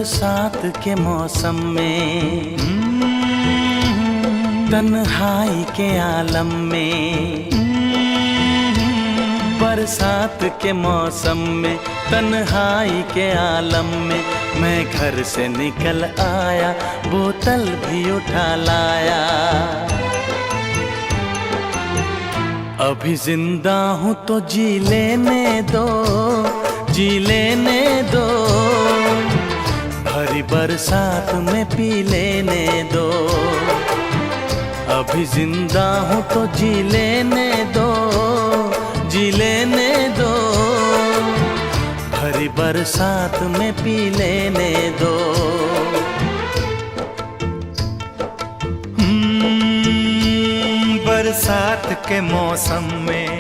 बरसात के मौसम में, तन्हाई के आलम में, बरसात के मौसम में, तन्हाई के आलम में, मैं घर से निकल आया, बोतल भी उठा लाया। अभी जिंदा हूँ तो जी लेने दो, जी लेने दो, भरी बरसात में पी लेने दो। अभी जिंदा हूँ तो जी लेने दो, जी लेने दो, भरी बरसात में पी लेने दो। बरसात के मौसम में,